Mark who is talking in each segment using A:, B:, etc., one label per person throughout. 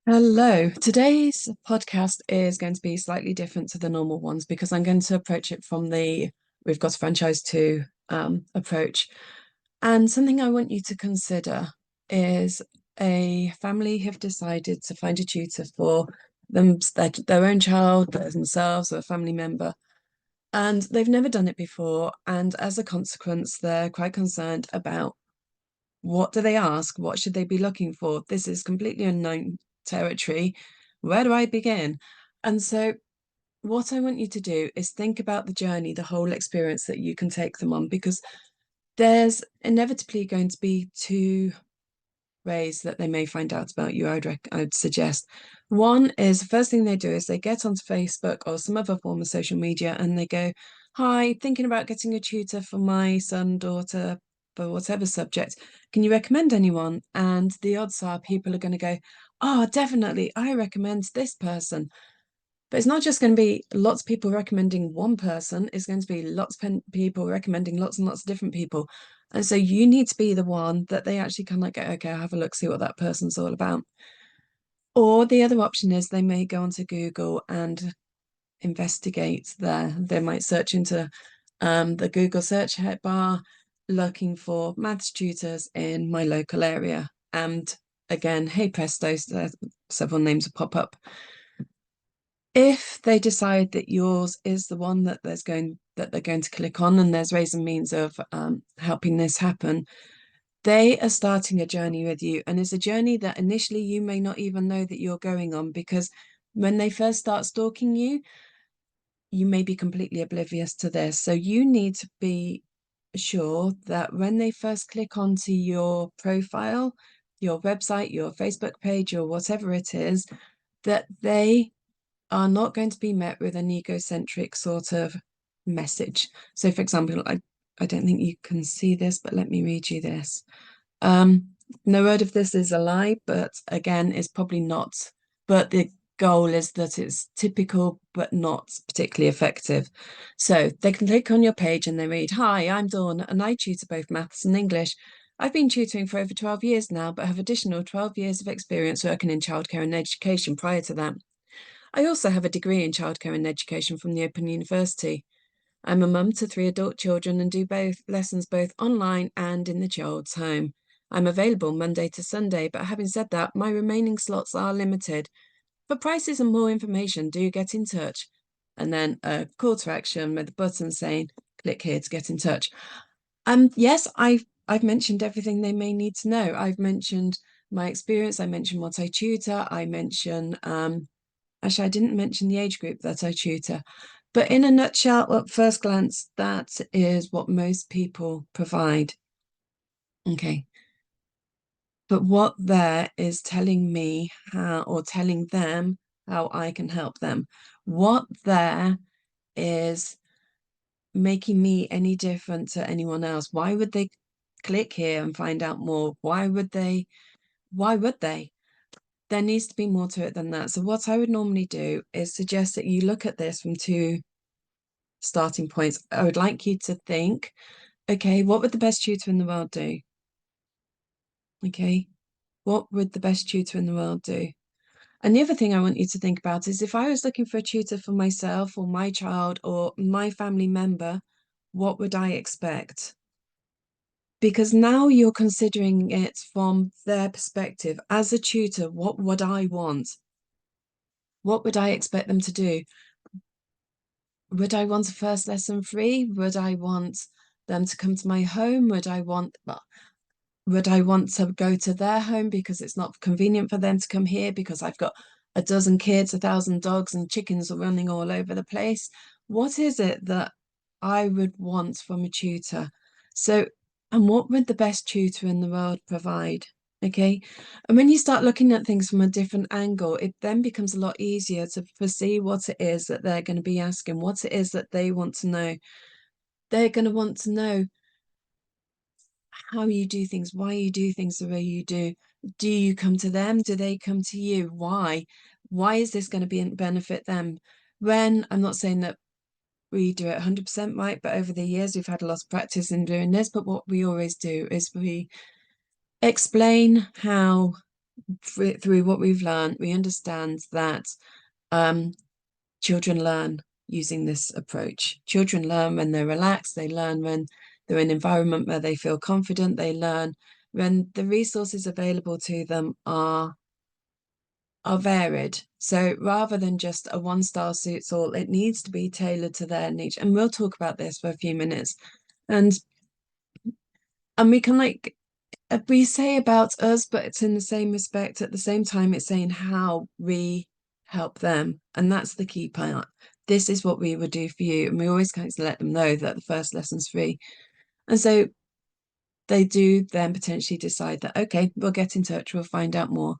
A: Hello. Today's podcast is going to be slightly different to the normal ones because I'm going to approach it from the we've got a franchise to approach. And something I want you to consider is a family have decided to find a tutor for their own child, themselves, or a family member. And they've never done it before. And as a consequence, they're quite concerned about what do they ask? What should they be looking for? This is completely unknown territory. Where do I begin? And so, what I want you to do is think about the journey, the whole experience that you can take them on, because there's inevitably going to be two ways that they may find out about you. I'd suggest one is the first thing they do is they get onto Facebook or some other form of social media and they go, "Hi, thinking about getting a tutor for my son, daughter, for whatever subject. Can you recommend anyone?" And the odds are people are going to go, "Oh, definitely, I recommend this person." But it's not just going to be lots of people recommending one person, it's going to be lots of people recommending lots and lots of different people. And so you need to be the one that they actually kind of like go, okay, I'll have a look, see what that person's all about. Or the other option is they may go onto Google and investigate there. They might search into the Google search bar looking for maths tutors in my local area. And again, hey presto, several names will pop up. If they decide that yours is the one that they're going to click on and there's ways and means of helping this happen, they are starting a journey with you. And it's a journey that initially you may not even know that you're going on, because when they first start stalking you, you may be completely oblivious to this. So you need to be sure that when they first click onto your profile, your website, your Facebook page, or whatever it is, that they are not going to be met with an egocentric sort of message. So, for example, I don't think you can see this, but let me read you this. No word of this is a lie, but again, it's probably not. But the goal is that it's typical, but not particularly effective. So they can click on your page and they read, "Hi, I'm Dawn, and I tutor both maths and English. I've been tutoring for over 12 years now, but have additional 12 years of experience working in childcare and education prior to that. I also have a degree in childcare and education from the Open University. I'm a mum to three adult children and do both lessons both online and in the child's home. I'm available Monday to Sunday, but having said that, my remaining slots are limited. For prices and more information, do get in touch." And then a call to action with a button saying, "Click here to get in touch." Yes, I've mentioned everything they may need to know. I've mentioned my experience, I mentioned what I tutor, I mention actually, I didn't mention the age group that I tutor, but in a nutshell, at first glance, that is what most people provide. Okay. But what there is telling me how, or telling them how I can help them. What there is making me any different to anyone else. Why would they click here and find out more? Why would they? Why would they? There needs to be more to it than that. So what I would normally do is suggest that you look at this from two starting points. I would like you to think, okay, what would the best tutor in the world do? Okay, what would the best tutor in the world do? And the other thing I want you to think about is if I was looking for a tutor for myself or my child or my family member, what would I expect? Because now you're considering it from their perspective. As a tutor, what would I want? What would I expect them to do? Would I want a first lesson free? Would I want them to come to my home? Would I want to go to their home because it's not convenient for them to come here because I've got a dozen kids, 1,000 dogs, and chickens are running all over the place? What is it that I would want from a tutor? So, and what would the best tutor in the world provide? Okay. And when you start looking at things from a different angle, it then becomes a lot easier to foresee what it is that they're going to be asking, what it is that they want to know. They're going to want to know how you do things, why you do things the way you do. Do you come to them? Do they come to you? Why? Why is this going to benefit them? When I'm not saying that we do it 100% right, but over the years we've had a lot of practice in doing this. But what we always do is we explain how through what we've learned, we understand that um, children learn using this approach. Children learn when they're relaxed, they learn when they're in an environment where they feel confident, they learn when the resources available to them are varied. So rather than just a one style suits all, it needs to be tailored to their niche. And we'll talk about this for a few minutes. And we can we say about us, but it's in the same respect. At the same time, it's saying how we help them. And that's the key part. This is what we would do for you. And we always kind of let them know that the first lesson's free. And so they do then potentially decide that, okay, we'll get in touch, we'll find out more.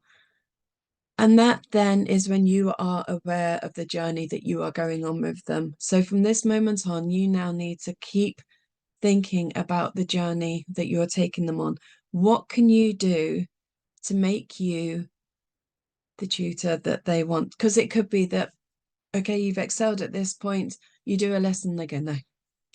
A: And that then is when you are aware of the journey that you are going on with them. So from this moment on, you now need to keep thinking about the journey that you're taking them on. What can you do to make you the tutor that they want? Because it could be that, okay, you've excelled at this point, you do a lesson, they go, no,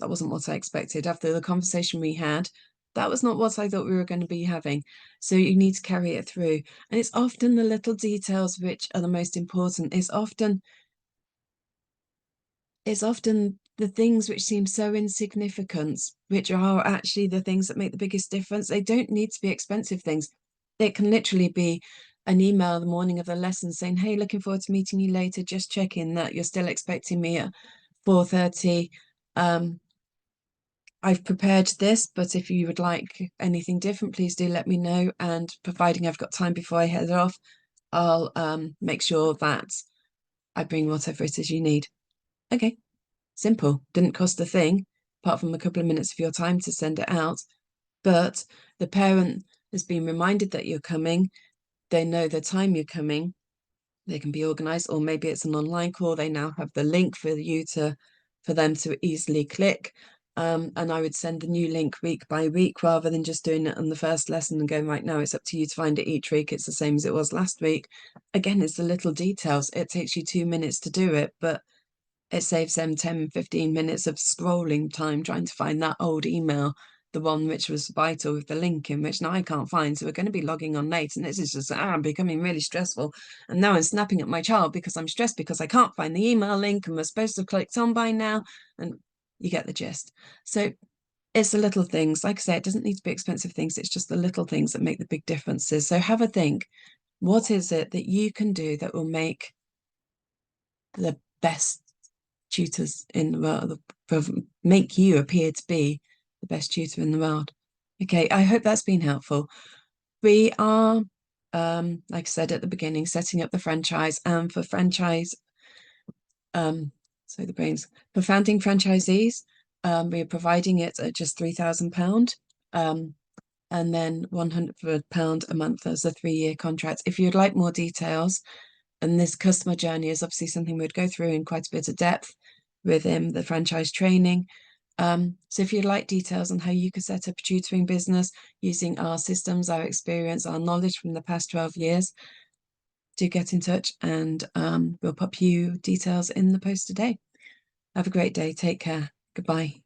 A: that wasn't what I expected. After the conversation we had, that was not what I thought we were going to be having. So you need to carry it through. And it's often the little details which are the most important. It's often the things which seem so insignificant, which are actually the things that make the biggest difference. They don't need to be expensive things. It can literally be an email the morning of the lesson saying, hey, looking forward to meeting you later. Just checking that you're still expecting me at 4:30. I've prepared this, but if you would like anything different, please do let me know. And providing I've got time before I head off, I'll make sure that I bring whatever it is you need. Okay, simple. Didn't cost a thing, apart from a couple of minutes of your time to send it out. But the parent has been reminded that you're coming. They know the time you're coming. They can be organized, or maybe it's an online call. They now have the link for them to easily click. And I would send the new link week by week rather than just doing it on the first lesson and going, right, now it's up to you to find it each week. It's the same as it was last week. Again, it's the little details. It takes you 2 minutes to do it, but it saves them 10, 15 minutes of scrolling time trying to find that old email, the one which was vital with the link in, which now I can't find. So we're going to be logging on late. And this is just becoming really stressful. And now I'm snapping at my child because I'm stressed because I can't find the email link and we're supposed to have clicked on by now. And you get the gist. So it's the little things. Like I say, it doesn't need to be expensive things. It's just the little things that make the big differences. So have a think. What is it that you can do that will make the best tutors in the world, make you appear to be the best tutor in the world? Okay, I hope that's been helpful. We are, like I said at the beginning, setting up the franchise, and for franchise, so the brains, for founding franchisees, we are providing it at just £3,000. And then £100 a month as a 3-year contract. If you'd like more details, and this customer journey is obviously something we'd go through in quite a bit of depth within the franchise training. So if you'd like details on how you could set up a tutoring business using our systems, our experience, our knowledge from the past 12 years, do get in touch, and we'll pop you details in the post today. Have a great day. Take care. Goodbye.